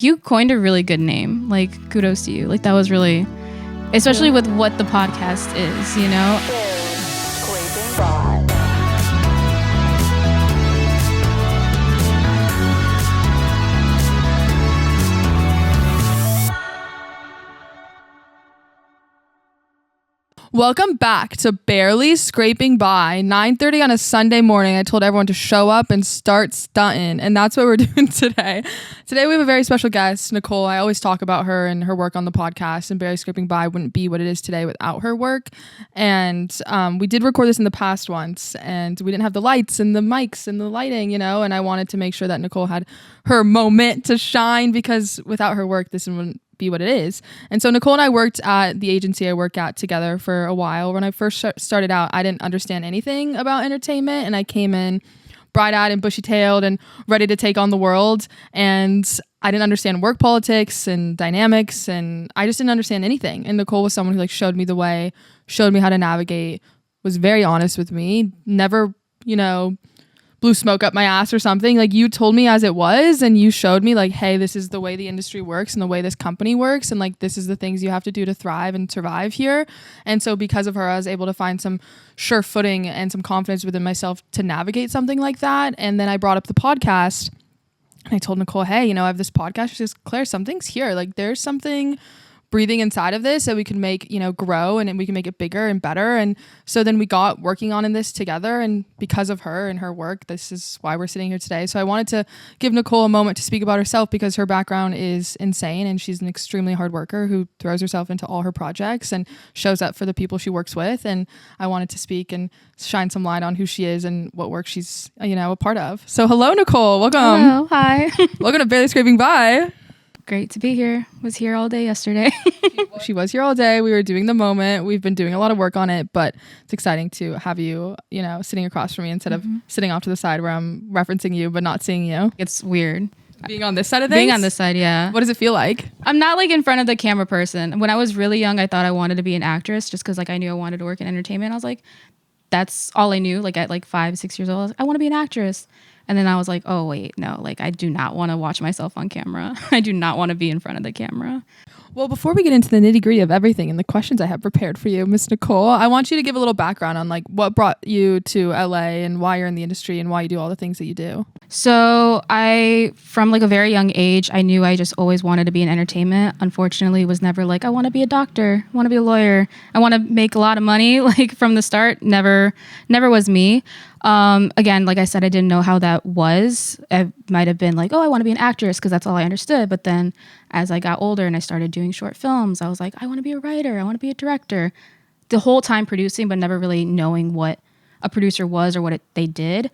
You coined a really good name. Like, kudos to you. Like, that was really, especially with what the podcast is, you know? Scraping by. Welcome back to Barely Scraping By. 9:30 on a Sunday morning. I told everyone to show up and start stunting, and that's what we're doing today. Today we have a very special guest, Nicole. I always talk about her and her work on the podcast, and Barely Scraping By wouldn't be what it is today without her work. And we did record this in the past once, and we didn't have the lights and the mics and the lighting, you know, and I wanted to make sure that Nicole had her moment to shine, because without her work, this wouldn't be what it is. And so Nicole and I worked at the agency I work at together for a while. When I first started out, I didn't understand anything about entertainment, and I came in bright-eyed and bushy-tailed and ready to take on the world, and I didn't understand work politics and dynamics, and I just didn't understand anything. And Nicole was someone who showed me the way, showed me how to navigate, was very honest with me, never, blew smoke up my ass or something. Like, you told me as it was, and you showed me like, hey, this is the way the industry works and the way this company works, and like, this is the things you have to do to thrive and survive here. And so because of her, I was able to find some sure footing and some confidence within myself to navigate something like that. And then I brought up the podcast, and I told Nicole, hey, I have this podcast. She says, Claire, something's here. Like, there's something breathing inside of this that we can make, grow, and we can make it bigger and better. And so then we got working on this together, and because of her and her work, this is why we're sitting here today. So I wanted to give Nicole a moment to speak about herself, because her background is insane, and she's an extremely hard worker who throws herself into all her projects and shows up for the people she works with. And I wanted to speak and shine some light on who she is and what work she's, a part of. So hello, Nicole. Welcome. Hello. Hi. Welcome to Barely Scraping By. Great to be here. Was here all day yesterday. She was here all day. We were doing the moment. We've been doing a lot of work on it, but it's exciting to have you, sitting across from me instead of sitting off to the side where I'm referencing you but not seeing you. It's weird. Being on this side of things? Being on this side, yeah. What does it feel like? I'm not like in front of the camera person. When I was really young, I thought I wanted to be an actress just because I knew I wanted to work in entertainment. I was like, that's all I knew. Like at 5-6 years old, I want to be an actress. And then I was like, oh, wait, no, I do not want to watch myself on camera. I do not want to be in front of the camera. Well, before we get into the nitty gritty of everything and the questions I have prepared for you, Miss Nicole, I want you to give a little background on what brought you to LA and why you're in the industry and why you do all the things that you do. So from a very young age, I knew I just always wanted to be in entertainment. Unfortunately, was never I want to be a doctor, I want to be a lawyer, I want to make a lot of money. From the start, never was me. Again, like I said, I didn't know how that was. I might have been I want to be an actress because that's all I understood. But then as I got older and I started doing short films, I was like, I want to be a writer. I want to be a director. The whole time producing, but never really knowing what a producer was or what they did,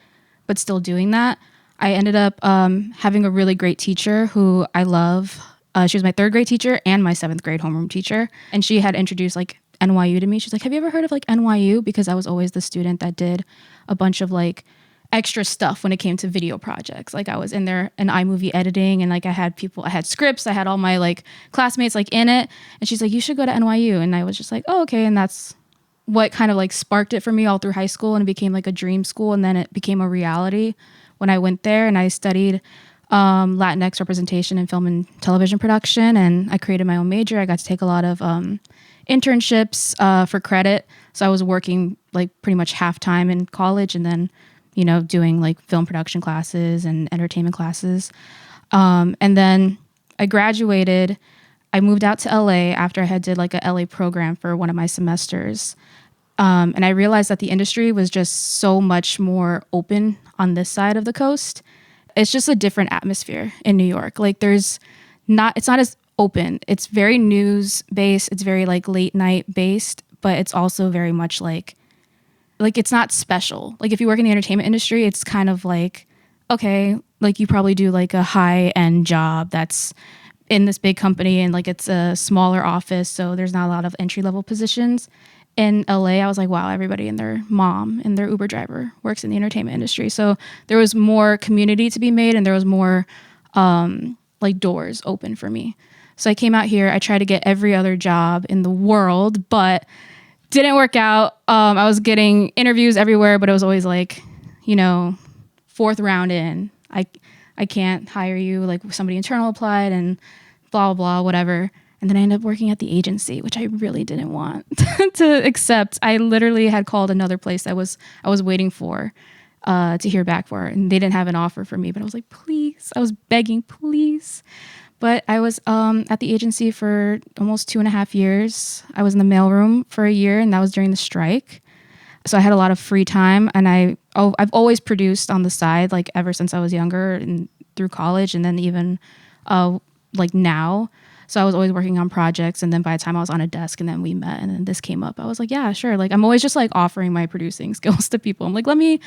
but still doing that. I ended up having a really great teacher who I love. She was my 3rd grade teacher and my 7th grade homeroom teacher. And she had introduced NYU to me. She's like, have you ever heard of NYU? Because I was always the student that did a bunch of extra stuff when it came to video projects. I was in there in iMovie editing, and I had scripts, I had all my classmates in it. And she's like, you should go to NYU. And I was just like, oh, okay. And that's what kind of sparked it for me all through high school, and it became a dream school. And then it became a reality when I went there, and I studied Latinx representation in film and television production. And I created my own major. I got to take a lot of internships for credit. So I was working pretty much half time in college, and then, doing film production classes and entertainment classes. And then I graduated. I moved out to LA after I did a LA program for one of my semesters. And I realized that the industry was just so much more open on this side of the coast. It's just a different atmosphere in New York. It's not as open. It's very news based. It's very late night based, but it's also very much it's not special. If you work in the entertainment industry, it's kind of okay, you probably do a high end job that's in this big company, and it's a smaller office, so there's not a lot of entry level positions. In LA, I was like, wow, everybody and their mom and their Uber driver works in the entertainment industry. So there was more community to be made, and there was more doors open for me. So I came out here. I tried to get every other job in the world, but didn't work out. I was getting interviews everywhere, but it was always 4th round in. I can't hire you. Like somebody internal applied and blah, blah, whatever. And then I ended up working at the agency, which I really didn't want to accept. I literally had called another place I was waiting for to hear back for, and they didn't have an offer for me. But I was like, please, I was begging, please. But I was at the agency for almost 2.5 years. I was in the mailroom for a year, and that was during the strike. So I had a lot of free time, and I've always produced on the side, like ever since I was younger and through college, and then even like now. So I was always working on projects, and then by the time I was on a desk and then we met and then this came up, I was like, yeah, sure. Like I'm always just like offering my producing skills to people. I'm like, let me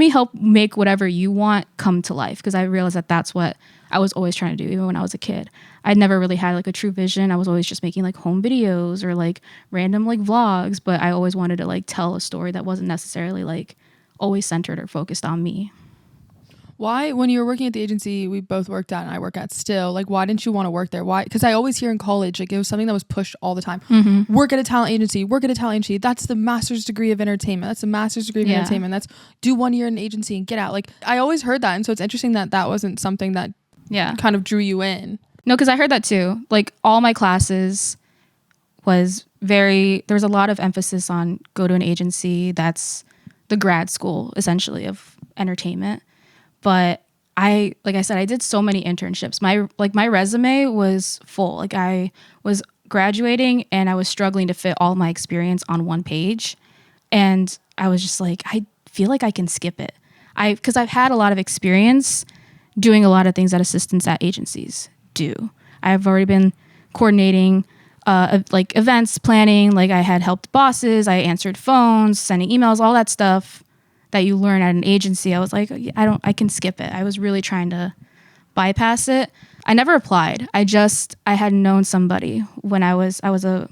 help make whatever you want come to life, because I realized that that's what I was always trying to do even when I was a kid. I'd never really had like a true vision. I was always just making like home videos or like random like vlogs, but I always wanted to like tell a story that wasn't necessarily like always centered or focused on me. Why, when you were working at the agency we both worked at and I work at still, like why didn't you want to work there? Why? Because I always hear in college, like it was something that was pushed all the time. Work at a talent agency, work at a talent agency. That's the master's degree of entertainment. That's the master's degree of entertainment. That's do 1 year in an agency and get out. Like I always heard that. And so it's interesting that that wasn't something that kind of drew you in. No, because I heard that too. Like all my classes there was a lot of emphasis on go to an agency. That's the grad school essentially of entertainment. But like I said, I did so many internships. My resume was full. Like I was graduating and I was struggling to fit all my experience on one page. And I was just like, I feel like I can skip it. Because I've had a lot of experience doing a lot of things that assistants at agencies do. I've already been coordinating like events, planning. Like I had helped bosses. I answered phones, sending emails, all that stuff that you learn at an agency. I was like, I can skip it. I was really trying to bypass it. I never applied. I had known somebody when I was a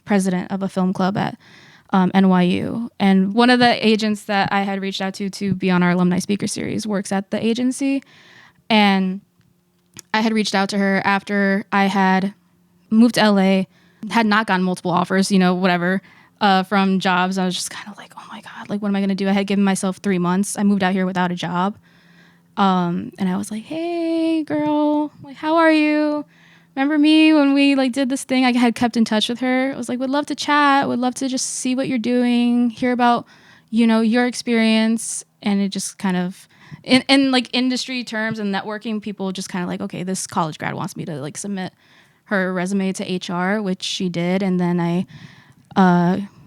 president of a film club at NYU. And one of the agents that I had reached out to be on our alumni speaker series works at the agency. And I had reached out to her after I had moved to LA, had not gotten multiple offers, whatever, from jobs. I was just kind of like, oh my God, like, what am I going to do? I had given myself 3 months. I moved out here without a job. And I was like, hey girl, like, how are you? Remember me when we like did this thing? I had kept in touch with her. I was like, would love to chat, would love to just see what you're doing, hear about, your experience. And it just kind of, in like industry terms and networking, people just kind of like, okay, this college grad wants me to like submit her resume to HR, which she did. And then I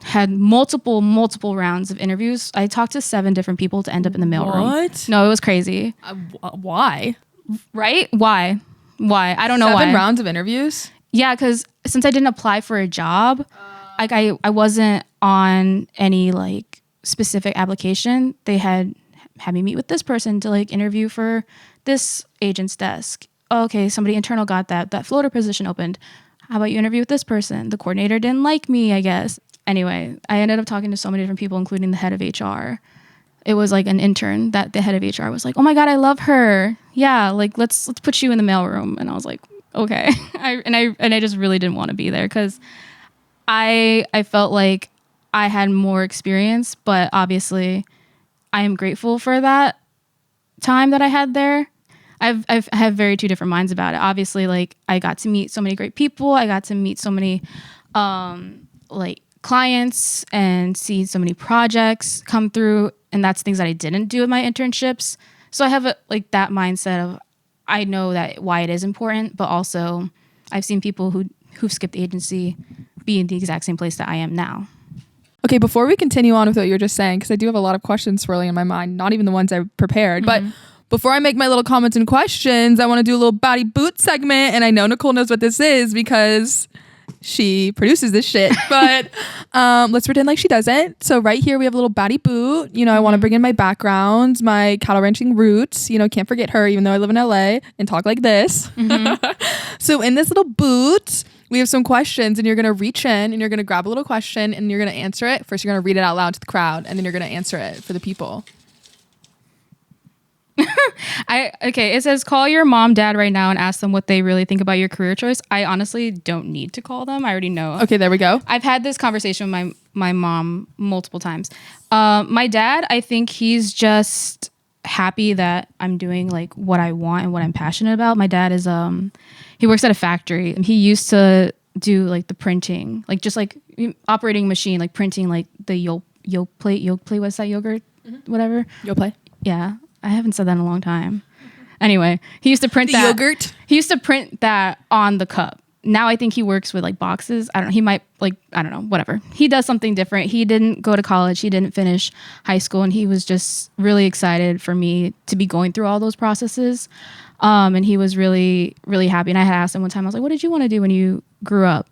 had multiple rounds of interviews. I talked to 7 different people to end up in the mailroom. What? No, it was crazy. Why? Right? Why? I don't know why. 7 rounds of interviews? Yeah, because since I didn't apply for a job, like I wasn't on any like specific application. They had me meet with this person to like interview for this agent's desk. Oh, okay, somebody internal got that floater position opened. How about you interview with this person? The coordinator didn't like me, I guess. Anyway, I ended up talking to so many different people, including the head of HR. It was like an intern that the head of HR was like, oh my God, I love her. Yeah, like let's put you in the mailroom. And I was like, okay. I just really didn't want to be there because I felt like I had more experience, but obviously I am grateful for that time that I had there. I have very 2 different minds about it. Obviously, like I got to meet so many great people. I got to meet so many like clients and see so many projects come through. And that's things that I didn't do in my internships. So I have like that mindset of, I know that why it is important, but also I've seen people who've skipped the agency be in the exact same place that I am now. Okay, before we continue on with what you were just saying, because I do have a lot of questions swirling in my mind, not even the ones I prepared, but before I make my little comments and questions, I want to do a little body boot segment. And I know Nicole knows what this is because she produces this shit, but let's pretend like she doesn't. So right here we have a little baddie boot. I want to bring in my background, my cattle ranching roots. Can't forget her, even though I live in LA and talk like this. So in this little boot, we have some questions, and you're going to reach in and you're going to grab a little question and you're going to answer it. First, you're going to read it out loud to the crowd, and then you're going to answer it for the people. It says call your mom, dad right now and ask them what they really think about your career choice. I honestly don't need to call them. I already know. Okay, there we go. I've had this conversation with my mom multiple times. My dad, I think he's just happy that I'm doing like what I want and what I'm passionate about. My dad is he works at a factory, and he used to do like the printing, like just like operating machine, like printing like the yolk plate, what's that, yogurt, whatever. You'll play? Yeah, I haven't said that in a long time. Anyway, he used to print The that yogurt? He used to print that on the cup. Now I think he works with like boxes. I don't know. He might like, I don't know, whatever. He does something different. He didn't go to college. He didn't finish high school. And he was just really excited for me to be going through all those processes. And he was really, really happy. And I had asked him one time, I was like, what did you want to do when you grew up?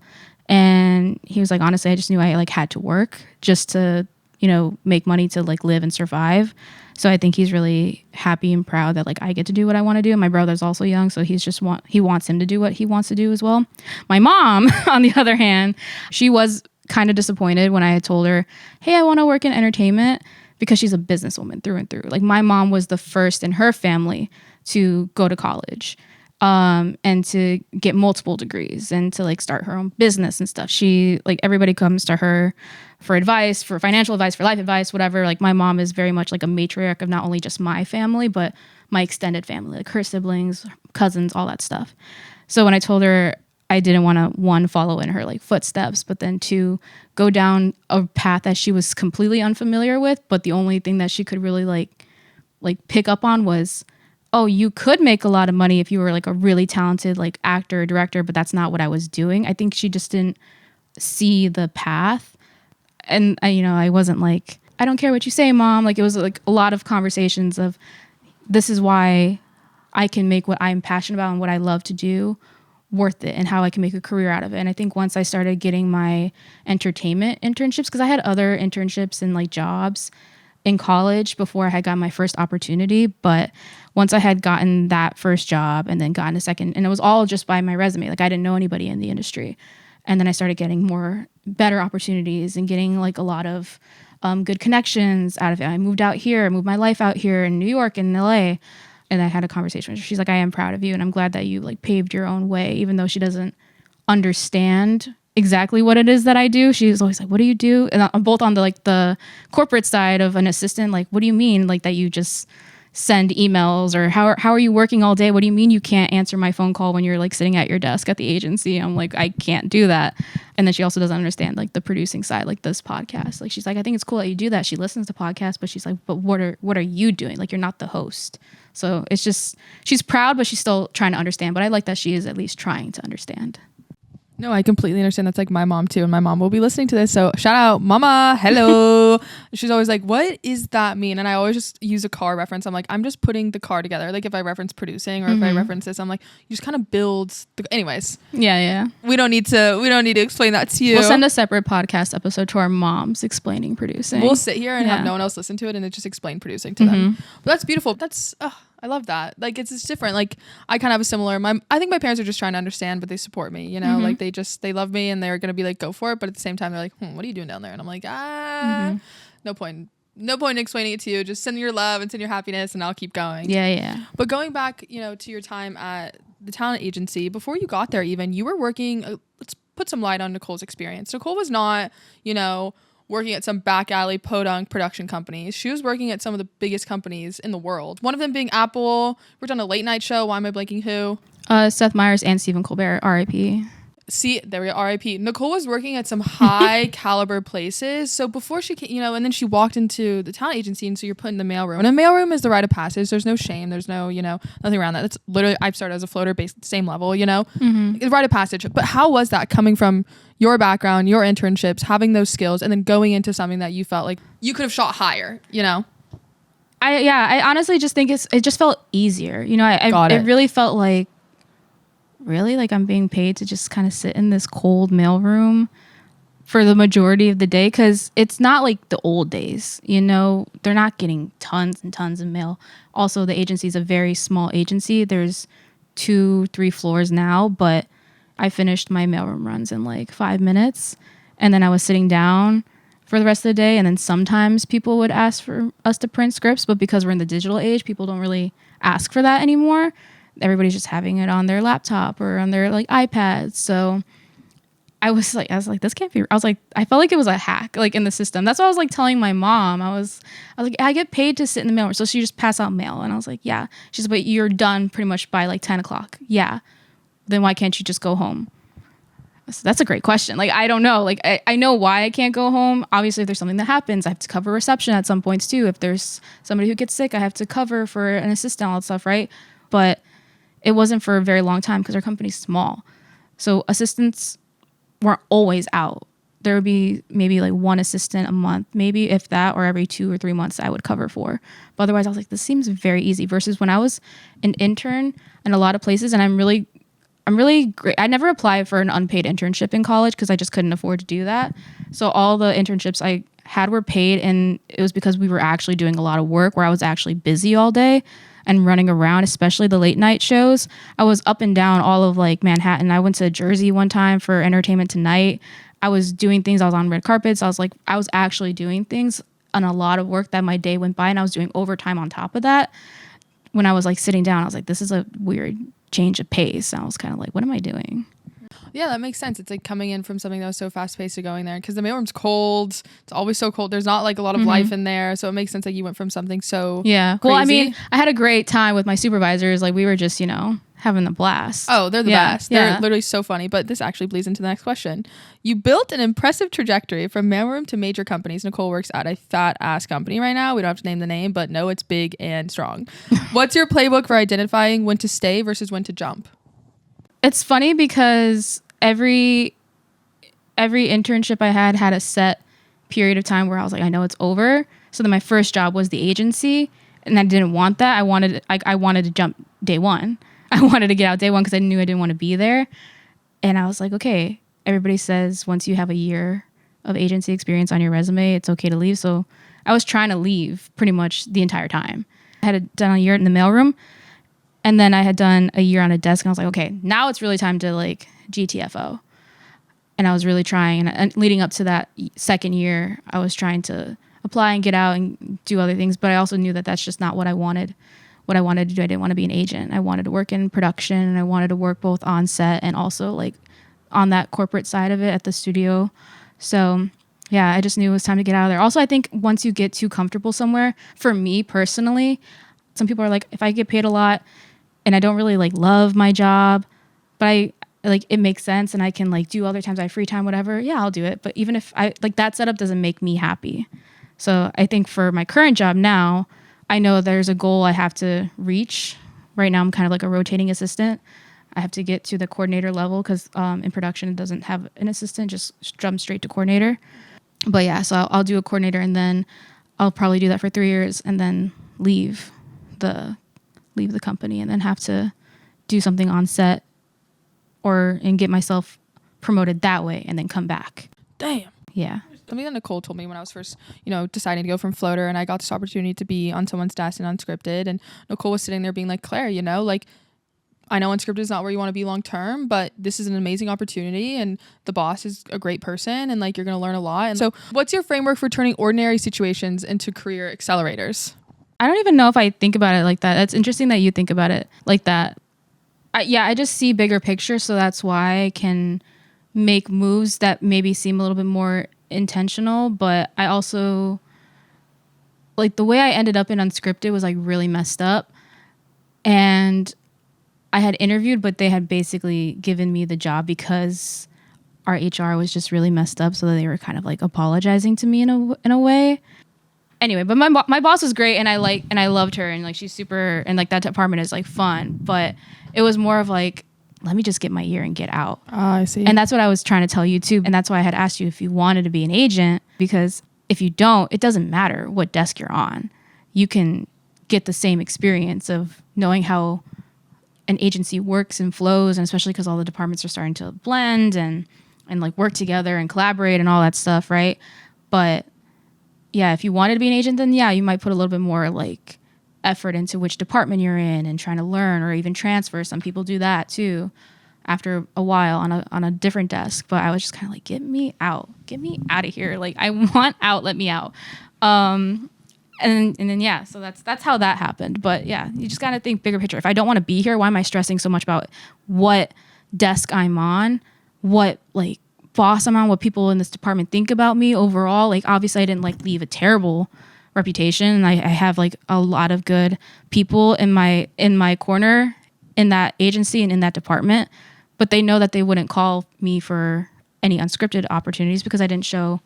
And he was like, honestly, I just knew I like had to work just to, you know, make money to like live and survive. So I think he's really happy and proud that like I get to do what I want to do. And my brother's also young, so he wants him to do what he wants to do as well. My mom, on the other hand, she was kind of disappointed when I had told her, hey, I want to work in entertainment, because she's a businesswoman through and through. Like my mom was the first in her family to go to college. And to get multiple degrees and to like start her own business and stuff. She like, everybody comes to her for advice, for financial advice, for life advice, whatever. Like my mom is very much like a matriarch of not only just my family, but my extended family, like her siblings, cousins, all that stuff. So when I told her I didn't want to, one, follow in her like footsteps, but then two, go down a path that she was completely unfamiliar with, but the only thing that she could really like pick up on was, oh, you could make a lot of money if you were like a really talented like actor or director, but that's not what I was doing. I think she just didn't see the path. And I wasn't like, I don't care what you say, Mom. Like it was like a lot of conversations of, this is why I can make what I'm passionate about and what I love to do worth it, and how I can make a career out of it. And I think once I started getting my entertainment internships, because I had other internships and like jobs in college before I had gotten my first opportunity. But once I had gotten that first job and then gotten a second, and it was all just by my resume, like I didn't know anybody in the industry. And then I started getting better opportunities and getting like a lot of good connections out of it. I moved out here, moved my life out here in New York and LA. And I had a conversation with her. She's like, I am proud of you, and I'm glad that you like paved your own way, even though she doesn't understand exactly what it is that I do. She's always like, what do you do? And I'm both on the like the corporate side of an assistant, like, what do you mean like that you just send emails, or how are you working all day? What do you mean you can't answer my phone call when you're like sitting at your desk at the agency? I'm like, I can't do that. And then she also doesn't understand like the producing side, like this podcast. Like she's like, I think it's cool that you do that. She listens to podcasts, but she's like, but what are you doing? Like you're not the host. So it's just, she's proud, but she's still trying to understand. But I like that she is at least trying to understand. No, I completely understand. That's like my mom too. And my mom will be listening to this. So shout out, Mama. Hello. She's always like, what is that mean? And I always just use a car reference. I'm like, I'm just putting the car together. Like if I reference producing, or if I reference this, I'm like, you just kind of builds anyways. Yeah. We don't need to explain that to you. We'll send a separate podcast episode to our moms explaining producing. We'll sit here and have no one else listen to it, and it just explain producing to them. But that's beautiful. That's I love that. Like it's different. Like I kind of have a similar. I think my parents are just trying to understand, but they support me. You know, like they love me, and they're gonna be like, go for it. But at the same time, they're like, what are you doing down there? And I'm like, no point in explaining it to you. Just send your love and send your happiness, and I'll keep going. Yeah. But going back, to your time at the talent agency, before you got there, even you were working. Let's put some light on Nicole's experience. Nicole was not, working at some back alley podunk production companies. She was working at some of the biggest companies in the world. One of them being Apple. Worked on a late night show. Why am I blanking who? Seth Meyers and Stephen Colbert, R.I.P. See, there we go, R.I.P. Nicole was working at some high caliber places. So before she came, and then she walked into the talent agency, and so you're put in the mailroom. And a mailroom is the rite of passage. There's no shame. There's no, nothing around that. It's literally, I've started as a floater based same level, It's rite of passage. But how was that coming from your background, your internships, having those skills, and then going into something that you felt like you could have shot higher, I honestly just think it just felt easier. It really felt like, really, like I'm being paid to just kind of sit in this cold mailroom for the majority of the day, because it's not like the old days. They're not getting tons and tons of mail. Also, the agency is a very small agency. There's 2-3 floors now, but I finished my mailroom runs in like 5 minutes, and then I was sitting down for the rest of the day. And then sometimes people would ask for us to print scripts, but because we're in the digital age, people don't really ask for that anymore. Everybody's just having it on their laptop or on their like iPads. So I was like, this can't be. I was like, I felt like it was a hack, like in the system. That's what I was like telling my mom. I was like, I get paid to sit in the mail room. So she just pass out mail. And I was like, yeah. She's like, but you're done pretty much by like 10 o'clock. Yeah. Then why can't you just go home? So that's a great question. Like, I don't know. Like, I know why I can't go home. Obviously, if there's something that happens, I have to cover reception at some points too. If there's somebody who gets sick, I have to cover for an assistant, all that stuff, right? But it wasn't for a very long time because our company's small. So assistants weren't always out. There would be maybe like one assistant a month, maybe if that, or every 2 or 3 months I would cover for. But otherwise, I was like, this seems very easy. Versus when I was an intern in a lot of places, and I'm really great. I never applied for an unpaid internship in college because I just couldn't afford to do that. So all the internships I had were paid, and it was because we were actually doing a lot of work where I was actually busy all day and running around, especially the late night shows. I was up and down all of like Manhattan. I went to Jersey one time for Entertainment Tonight. I was doing things. I was on red carpets. I was actually doing things on a lot of work that my day went by, and I was doing overtime on top of that. When I was like sitting down, I was like, this is a weird change of pace. And I was kind of like, what am I doing? Yeah, that makes sense. It's like coming in from something that was so fast paced to going there because the mailroom's cold. It's always so cold. There's not like a lot of life in there. So it makes sense that you went from something so yeah. crazy. Well, I mean, I had a great time with my supervisors. Like we were just, having the blast. Oh, they're the best. Yeah. They're literally so funny. But this actually bleeds into the next question. You built an impressive trajectory from mailroom to major companies. Nicole works at a fat ass company right now. We don't have to name the name, but no, it's big and strong. What's your playbook for identifying when to stay versus when to jump? It's funny because every internship I had a set period of time where I was like, I know it's over. So then my first job was the agency, and I didn't want that. I wanted to jump day one. I wanted to get out day one because I knew I didn't want to be there. And I was like, okay, everybody says once you have a year of agency experience on your resume, it's okay to leave. So I was trying to leave pretty much the entire time. I had done a year in the mailroom, and then I had done a year on a desk, and I was like, okay, now it's really time to like GTFO. And I was really trying, and leading up to that second year, I was trying to apply and get out and do other things. But I also knew that that's just not what I wanted. What I wanted to do, I didn't want to be an agent. I wanted to work in production, and I wanted to work both on set and also like on that corporate side of it at the studio. So yeah, I just knew it was time to get out of there. Also, I think once you get too comfortable somewhere, for me personally, some people are like, if I get paid a lot and I don't really like love my job, but I like it makes sense and I can like do other times I have free time, whatever, yeah, I'll do it. But even if I like that setup doesn't make me happy. So I think for my current job now, I know there's a goal I have to reach. Right now, I'm kind of like a rotating assistant. I have to get to the coordinator level because in production, it doesn't have an assistant, just jump straight to coordinator. But yeah, so I'll do a coordinator, and then I'll probably do that for 3 years and then leave the company and then have to do something on set and get myself promoted that way and then come back. Damn. Yeah. Something that Nicole told me when I was first, deciding to go from floater, and I got this opportunity to be on someone's desk and unscripted. And Nicole was sitting there being like, Claire, like I know unscripted is not where you want to be long term, but this is an amazing opportunity, and the boss is a great person, and like you're going to learn a lot. And so what's your framework for turning ordinary situations into career accelerators? I don't even know if I think about it like that. It's interesting that you think about it like that. I just see bigger picture, so that's why I can make moves that maybe seem a little bit more intentional. But I also like the way I ended up in unscripted was like really messed up, and I had interviewed, but they had basically given me the job because our HR was just really messed up, so they were kind of like apologizing to me in a way. Anyway, but my boss was great, and I loved her, and like she's super, and like that department is like fun, but it was more of like, let me just get my year and get out. I see. And that's what I was trying to tell you too. And that's why I had asked you if you wanted to be an agent, because if you don't, it doesn't matter what desk you're on. You can get the same experience of knowing how an agency works and flows, and especially because all the departments are starting to blend and like work together and collaborate and all that stuff, right? But yeah, if you wanted to be an agent, then yeah, you might put a little bit more like effort into which department you're in and trying to learn or even transfer. Some people do that too after a while on a different desk. But I was just kind of like, get me out of here. Like I want out, let me out. And then yeah, so that's how that happened. But yeah, you just got to think bigger picture. If I don't want to be here, why am I stressing so much about what desk I'm on, what like boss amount what people in this department think about me overall. Like obviously I didn't like leave a terrible reputation, and I have like a lot of good people in my corner in that agency and in that department, but they know that they wouldn't call me for any unscripted opportunities because I didn't show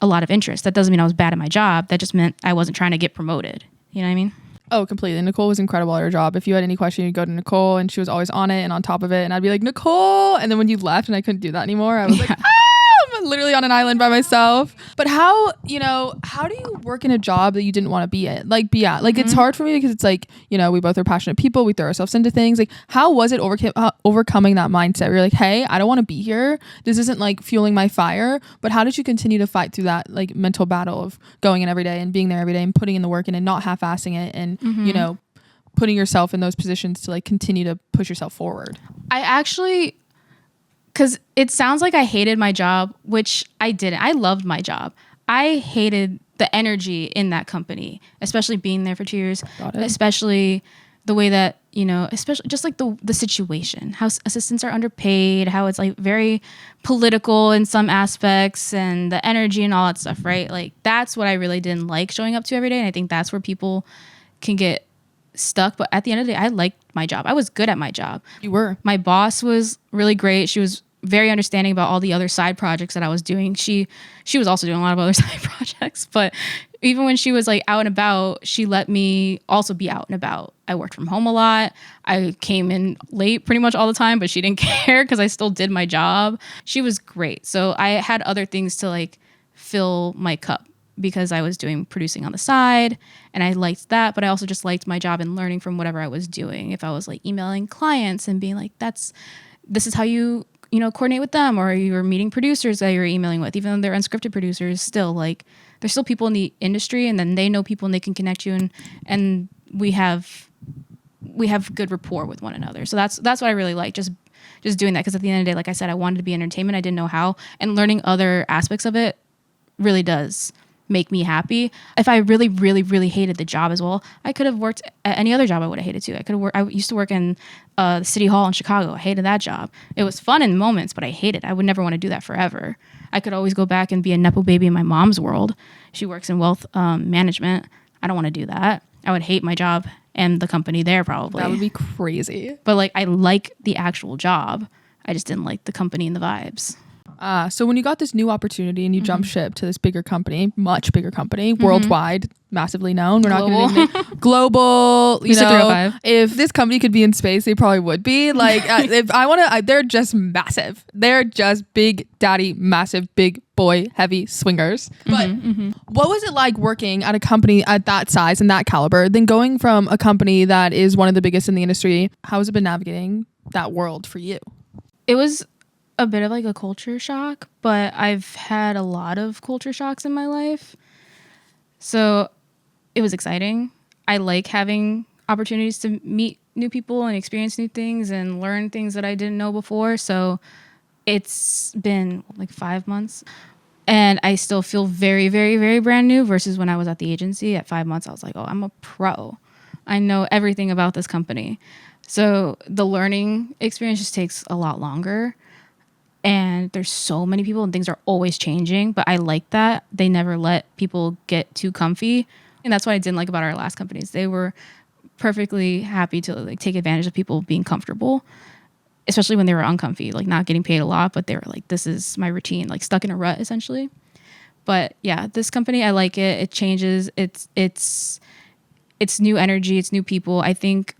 a lot of interest. That doesn't mean I was bad at my job. That just meant I wasn't trying to get promoted. You know what I mean? Oh, completely. Nicole was incredible at her job. If you had any question, you'd go to Nicole, and she was always on it and on top of it. And I'd be like, Nicole. And then when you left and I couldn't do that anymore, I was like, I'm literally on an island by myself. But how do you work in a job that you didn't want to be at? Like, it's hard for me because it's like, we both are passionate people. We throw ourselves into things. Like, how was it overcoming that mindset? Where you're like, hey, I don't want to be here. This isn't like fueling my fire. But how did you continue to fight through that like mental battle of going in every day and being there every day and putting in the work and not half-assing it and, putting yourself in those positions to like continue to push yourself forward? I actually, because it sounds like I hated my job, which I didn't. I loved my job. I hated the energy in that company, especially being there for 2 years, especially the way that, especially just like the situation, how assistants are underpaid, how it's like very political in some aspects and the energy and all that stuff, right? Like that's what I really didn't like showing up to every day. And I think that's where people can get stuck. But at the end of the day, I liked my job. I was good at my job. You were. My boss was really great. She was very understanding about all the other side projects that I was doing. She was also doing a lot of other side projects, but even when she was like out and about, she let me also be out and about. I worked from home a lot. I came in late pretty much all the time, but she didn't care because I still did my job. She was great. So I had other things to like fill my cup because I was doing producing on the side and I liked that, but I also just liked my job and learning from whatever I was doing. If I was like emailing clients and being like, this is how you coordinate with them, or you're meeting producers that you're emailing with, even though they're unscripted producers, still like there's still people in the industry, and then they know people and they can connect you, and we have good rapport with one another. So that's what I really like, just doing that, because at the end of the day, like I said, I wanted to be in entertainment. I didn't know how, and learning other aspects of it really does make me happy. If I really, really, really hated the job as well, I could have worked at any other job I would have hated too. I used to work in the City Hall in Chicago. I hated that job. It was fun in moments, but I hated it. I would never want to do that forever. I could always go back and be a Nepo baby in my mom's world. She works in wealth management. I don't want to do that. I would hate my job and the company there probably. That would be crazy. But like, I like the actual job. I just didn't like the company and the vibes. So when you got this new opportunity and you jumped ship to this bigger company, much bigger company, worldwide, massively known. We're Global. not going to global. Mr. 305. If this company could be in space, they probably would be. Like, if I want to, they're just massive. They're just big daddy, massive, big boy, heavy swingers. But what was it like working at a company at that size and that caliber, then going from a company that is one of the biggest in the industry? How has it been navigating that world for you? It was a bit of like a culture shock, but I've had a lot of culture shocks in my life. So it was exciting. I like having opportunities to meet new people and experience new things and learn things that I didn't know before. So it's been like 5 months and I still feel very, very, very brand new versus when I was at the agency. At 5 months, I was like, oh, I'm a pro. I know everything about this company. So the learning experience just takes a lot longer. And there's so many people and things are always changing, but I like that. They never let people get too comfy. And that's what I didn't like about our last companies. They were perfectly happy to like take advantage of people being comfortable, especially when they were uncomfy, like not getting paid a lot, but they were like, this is my routine, like stuck in a rut essentially. But yeah, this company, I like it. It changes. It's new energy. It's new people. I think,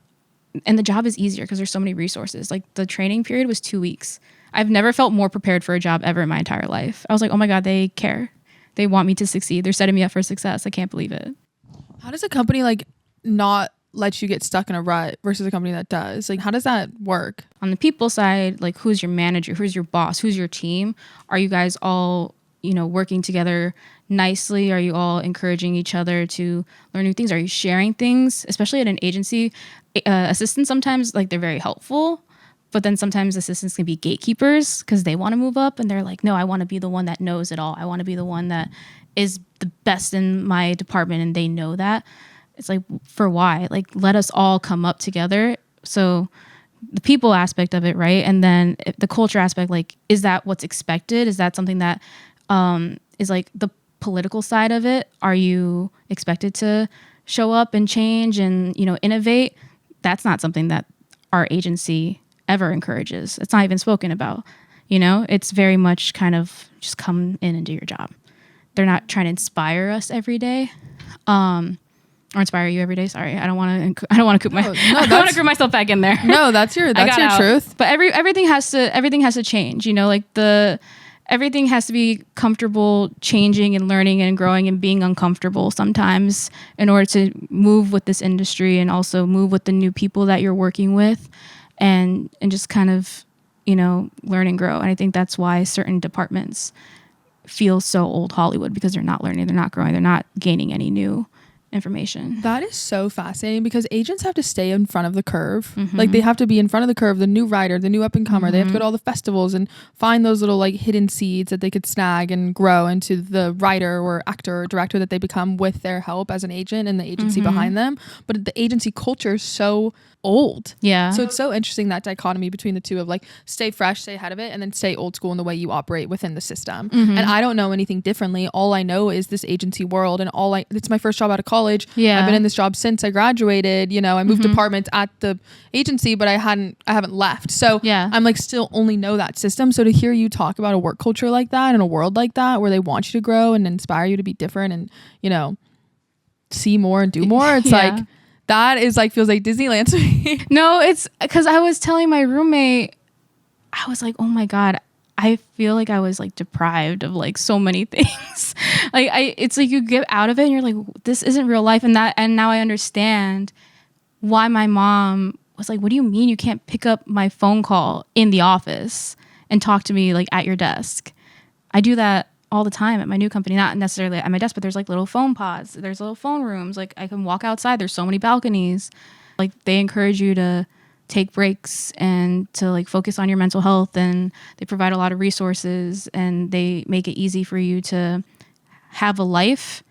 and the job is easier because there's so many resources. Like the training period was 2 weeks. I've never felt more prepared for a job ever in my entire life. I was like, oh my God, they care. They want me to succeed. They're setting me up for success. I can't believe it. How does a company like not let you get stuck in a rut versus a company that does? Like, how does that work? On the people side, like who's your manager? Who's your boss? Who's your team? Are you guys all, working together nicely? Are you all encouraging each other to learn new things? Are you sharing things? Especially at an agency, assistants sometimes, like they're very helpful. But then sometimes assistants can be gatekeepers because they want to move up and they're like, no, I want to be the one that knows it all. I want to be the one that is the best in my department, and they know that. It's like, for why? Like, let us all come up together. So the people aspect of it, right? And then the culture aspect, like, is that what's expected? Is that something that is like the political side of it? Are you expected to show up and change and, you know, innovate? That's not something that our agency ever encourages. It's not even spoken about. You know, it's very much kind of just come in and do your job. They're not trying to inspire us every day, or inspire you every day. Sorry, I don't want to. I don't want to I don't want to group myself back in there. No, that's your truth. But everything has to change. You know, like everything has to be comfortable changing and learning and growing and being uncomfortable sometimes in order to move with this industry and also move with the new people that you're working with, and just kind of, you know, learn and grow. And I think that's why certain departments feel so old Hollywood, because they're not learning, they're not growing, they're not gaining any new information. That is so fascinating, because agents have to stay in front of the curve. Like, they have to be in front of the curve, the new writer, the new up and comer. They have to go to all the festivals and find those little like hidden seeds that they could snag and grow into the writer or actor or director that they become with their help as an agent and the agency behind them. But the agency culture is so old. Yeah. So it's so interesting, that dichotomy between the two of like, stay fresh, stay ahead of it, and then stay old school in the way you operate within the system. And I don't know anything differently. All I know is this agency world, and it's my first job out of college. Yeah. I've been in this job since I graduated. You know, I moved departments at the agency, but I haven't left. So yeah. I'm like, still only know that system. So to hear you talk about a work culture like that and a world like that, where they want you to grow and inspire you to be different and, you know, see more and do more, it's like, that is like, feels like Disneyland to me. No, it's because I was telling my roommate, I was like, oh my God, I feel like I was like deprived of like so many things. Like it's like you get out of it and you're like, this isn't real life. And now I understand why my mom was like, what do you mean you can't pick up my phone call in the office and talk to me like at your desk? I do that all the time at my new company, not necessarily at my desk, but there's like little phone pods, there's little phone rooms, like I can walk outside, there's so many balconies. Like they encourage you to take breaks and to like focus on your mental health, and they provide a lot of resources, and they make it easy for you to have a life,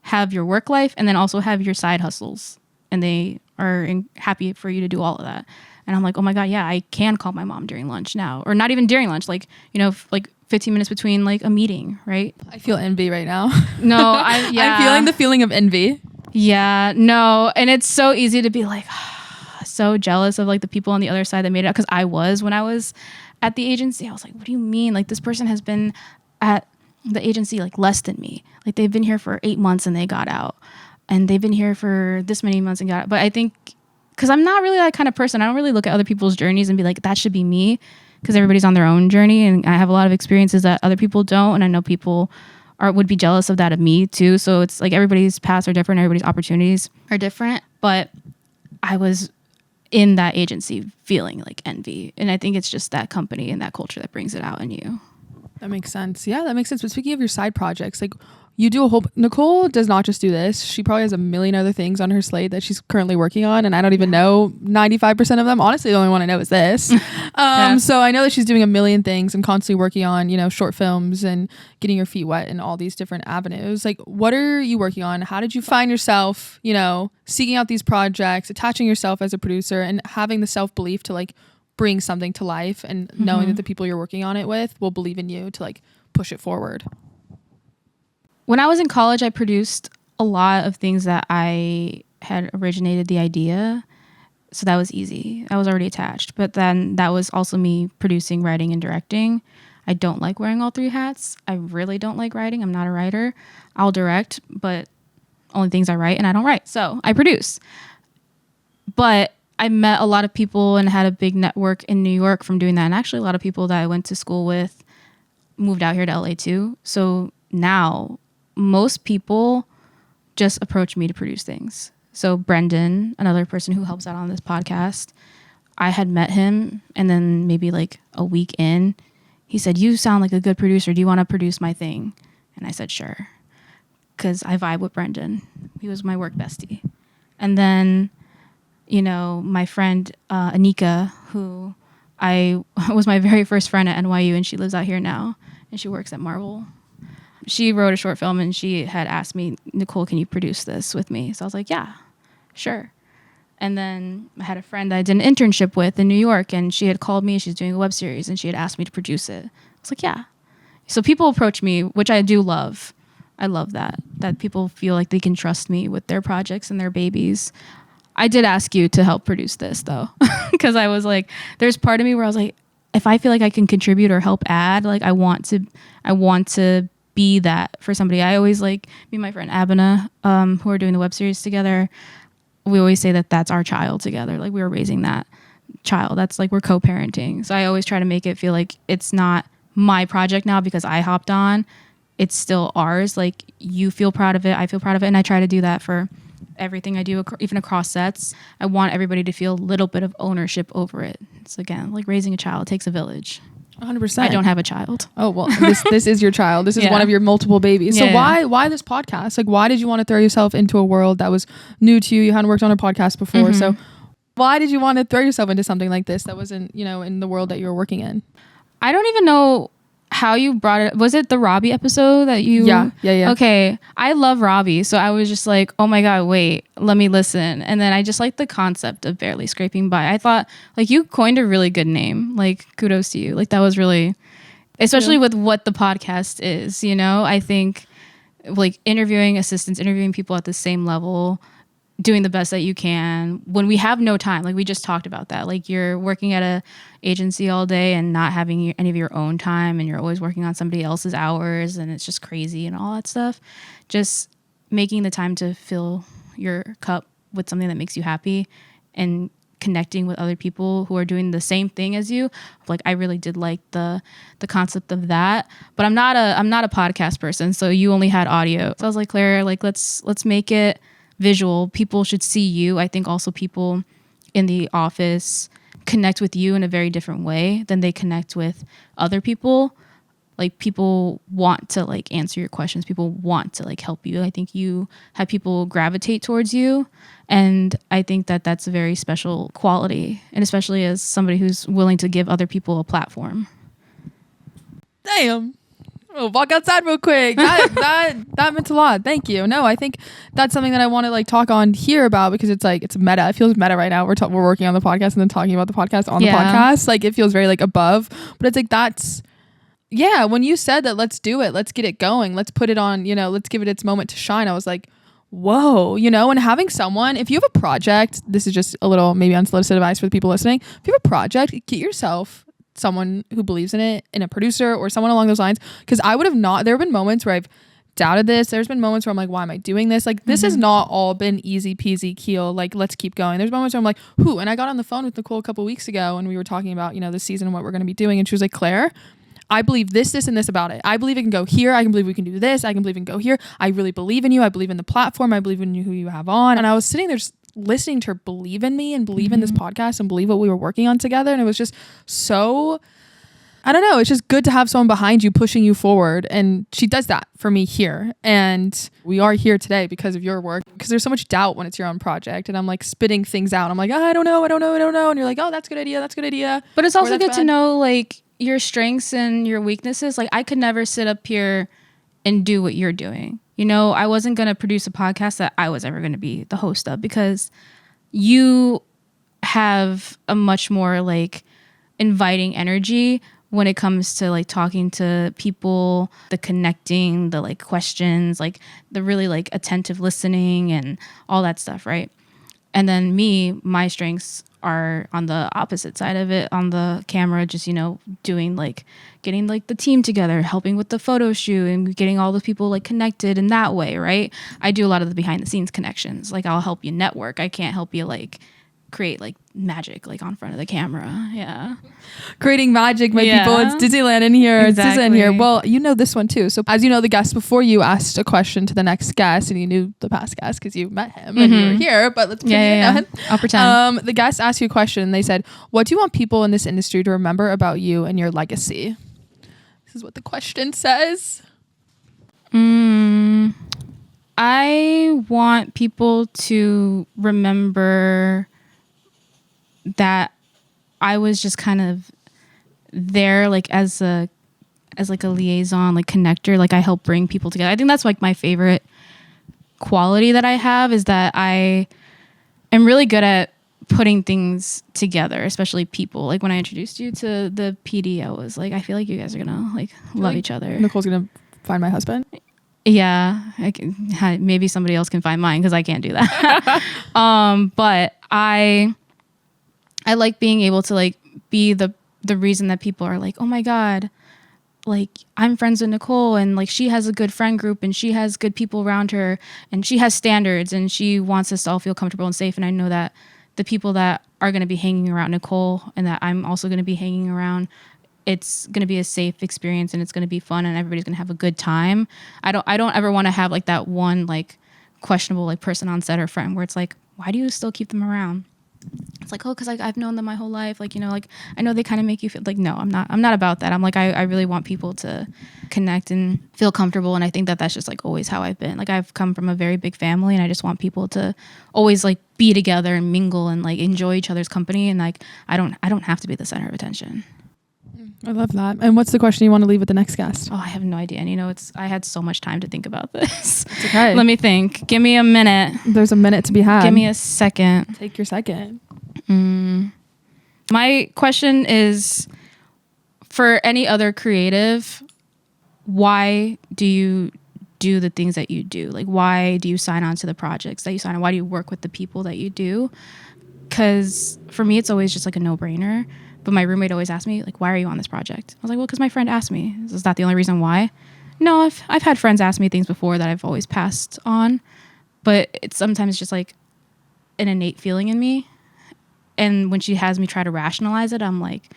have your work life, and then also have your side hustles, and they are happy for you to do all of that. And I'm like, oh my God, yeah, I can call my mom during lunch now, or not even during lunch, like, you know, like 15 minutes between like a meeting, right? I feel envy right now. No, I'm feeling the feeling of envy. Yeah, no. And it's so easy to be like, so jealous of like the people on the other side that made it out. Because when I was at the agency, I was like, what do you mean? Like, this person has been at the agency like less than me. Like, they've been here for 8 months and they got out. And they've been here for this many months and got out. But I think, because I'm not really that kind of person, I don't really look at other people's journeys and be like, that should be me. Because everybody's on their own journey, and I have a lot of experiences that other people don't, and I know people would be jealous of that of me too. So it's like everybody's paths are different, everybody's opportunities are different. But I was in that agency feeling like envy, and I think it's just that company and that culture that brings it out in you. That makes sense. Yeah, that makes sense. But speaking of your side projects, like, you do a whole... Nicole does not just do this. She probably has a million other things on her slate that she's currently working on, and I don't even know 95% of them. Honestly, the only one I know is this. So I know that she's doing a million things and constantly working on, you know, short films and getting your feet wet in all these different avenues. Like, what are you working on? How did you find yourself, you know, seeking out these projects, attaching yourself as a producer, and having the self-belief to like bring something to life, and knowing that the people you're working on it with will believe in you to like push it forward? When I was in college, I produced a lot of things that I had originated the idea. So that was easy. I was already attached. But then that was also me producing, writing, and directing. I don't like wearing all three hats. I really don't like writing. I'm not a writer. I'll direct, but only things I write, and I don't write. So I produce. But I met a lot of people and had a big network in New York from doing that. And actually a lot of people that I went to school with moved out here to LA too. So now most people just approach me to produce things. So Brendan, another person who helps out on this podcast, I had met him, and then maybe like a week in, he said, you sound like a good producer. Do you want to produce my thing? And I said, sure. Because I vibe with Brendan. He was my work bestie. And then, you know, my friend Anika, who I was my very first friend at NYU, and she lives out here now, and she works at Marvel. She wrote a short film, and she had asked me, Nicole, can you produce this with me? So I was like, yeah, sure. And then I had a friend that I did an internship with in New York, and she had called me. She's doing a web series, and she had asked me to produce it. I was like, yeah. So people approach me, which I do love. I love that people feel like they can trust me with their projects and their babies. I did ask you to help produce this, though, because I was like, there's part of me where I was like, if I feel like I can contribute or help add, like I want to be that for somebody. I always like, me and my friend Abena, who are doing the web series together, we always say that that's our child together. Like we were raising that child. That's like we're co-parenting. So I always try to make it feel like it's not my project now because I hopped on. It's still ours. Like you feel proud of it. I feel proud of it. And I try to do that for everything I do, even across sets. I want everybody to feel a little bit of ownership over it. It's again, like raising a child takes a village. 100%. I don't have a child. Oh, well, this is your child. This is one of your multiple babies. So why this podcast? Like, why did you want to throw yourself into a world that was new to you? You hadn't worked on a podcast before. So why did you want to throw yourself into something like this that wasn't, in the world that you were working in? I don't even know how you brought it. Was it the Robbie episode that you? Yeah. Okay. I love Robbie. So I was just like, oh my God, wait, let me listen. And then I just like the concept of barely scraping by. I thought like you coined a really good name. Like kudos to you. Like that was really, especially with what the podcast is, I think like interviewing assistants, interviewing people at the same level, doing the best that you can when we have no time. Like we just talked about that. Like you're working at a agency all day and not having any of your own time, and you're always working on somebody else's hours, and it's just crazy and all that stuff. Just making the time to fill your cup with something that makes you happy and connecting with other people who are doing the same thing as you. Like I really did like the concept of that, but I'm not a podcast person. So you only had audio. So I was like, Claire, like let's make it visual. People should see you. I think also people in the office connect with you in a very different way than they connect with other people. Like people want to like answer your questions. People want to like help you. I think you have people gravitate towards you. And I think that that's a very special quality. And especially as somebody who's willing to give other people a platform. Damn. Oh, walk outside real quick. That meant a lot. Thank you. No, I think that's something that I want to like talk on here about because it's like it's meta. It feels meta right now. We're working on the podcast and then talking about the podcast on the podcast. Like it feels very like above, but it's like that's when you said that, let's do it. Let's get it going. Let's put it on. Let's give it its moment to shine. I was like, whoa, and having someone. If you have a project, this is just a little maybe unsolicited advice for the people listening. If you have a project, get yourself someone who believes in it, in a producer or someone along those lines, because I would have not. There have been moments where I've doubted this. There's been moments where I'm like, why am I doing this? Like this has not all been easy peasy keel, like let's keep going. There's moments where I'm like, who? And I got on the phone with Nicole a couple weeks ago and we were talking about this season and what we're going to be doing, and she was like, Claire, I believe this and this about it. I believe it can go here. I can believe we can do this. I can believe it can go here. I really believe in you. I believe in the platform. I believe in who you have on. And I was sitting there just listening to her believe in me and believe in this podcast and believe what we were working on together. And it was just so, I don't know. It's just good to have someone behind you pushing you forward. And she does that for me here. And we are here today because of your work, because there's so much doubt when it's your own project. And I'm like spitting things out. I'm like, oh, I don't know. And you're like, oh, that's a good idea. That's a good idea. But it's also good to know like your strengths and your weaknesses. Like I could never sit up here and do what you're doing. I wasn't going to produce a podcast that I was ever going to be the host of, because you have a much more like inviting energy when it comes to like talking to people, the connecting, the like questions, like the really like attentive listening and all that stuff, right? And then my strengths are on the opposite side of it, on the camera, just, doing like getting like the team together, helping with the photo shoot and getting all the people like connected in that way, right? I do a lot of the behind the scenes connections. Like I'll help you network. I can't help you like create like magic like on front of the camera. Yeah. Creating magic, my people. It's Disneyland in here. Exactly. It's Disney in here. Well, this one too. So as you know, the guest before you asked a question to the next guest, and you knew the past guest because you met him and you were here, but let's pretend. I'll pretend. The guest asked you a question and they said, what do you want people in this industry to remember about you and your legacy? This is what the question says. I want people to remember that I was just kind of there like as a liaison, like connector, like I help bring people together. I think that's like my favorite quality that I have, is that I am really good at putting things together, especially people. Like when I introduced you to the PD, I was like, I feel like you guys are gonna like love each other. Nicole's gonna find my husband. Yeah, maybe somebody else can find mine because I can't do that. But I like being able to like be the reason that people are like, oh my God, like I'm friends with Nicole and like she has a good friend group and she has good people around her and she has standards and she wants us to all feel comfortable and safe. And I know that the people that are going to be hanging around Nicole and that I'm also going to be hanging around, it's going to be a safe experience and it's going to be fun and everybody's going to have a good time. I don't ever want to have like that one like questionable like person on set or friend where it's like, why do you still keep them around? It's like, oh, because like I've known them my whole life. Like, you know, like I know they kind of make you feel like, no, I'm not about that. I'm like, I really want people to connect and feel comfortable. And I think that that's just like always how I've been. Like I've come from a very big family and I just want people to always like be together and mingle and like enjoy each other's company. And like, I don't have to be the center of attention. I love that. And what's the question you want to leave with the next guest? Oh, I have no idea. And you know, I had so much time to think about this. It's okay. Let me think. Give me a minute. There's a minute to be had. Give me a second. Take your second. My question is, for any other creative, why do you do the things that you do? Like, why do you sign on to the projects that you sign on? Why do you work with the people that you do? Because for me, it's always just like a no-brainer. But my roommate always asked me, like, why are you on this project? I was like, well, because my friend asked me. Is that the only reason why? No, I've had friends ask me things before that I've always passed on. But it's sometimes just like an innate feeling in me. And when she has me try to rationalize it, I'm like,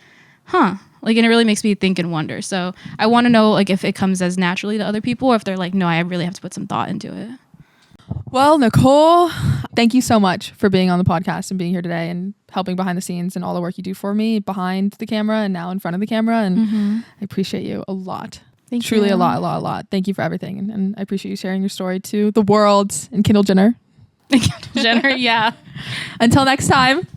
huh. Like, and it really makes me think and wonder. So I want to know, like, if it comes as naturally to other people or if they're like, no, I really have to put some thought into it. Well, Nicole, thank you so much for being on the podcast and being here today and helping behind the scenes and all the work you do for me behind the camera and now in front of the camera. And I appreciate you a lot. Thank you. Truly a lot. Thank you for everything. And I appreciate you sharing your story to the world and Kendall Jenner. Jenner, yeah. Until next time.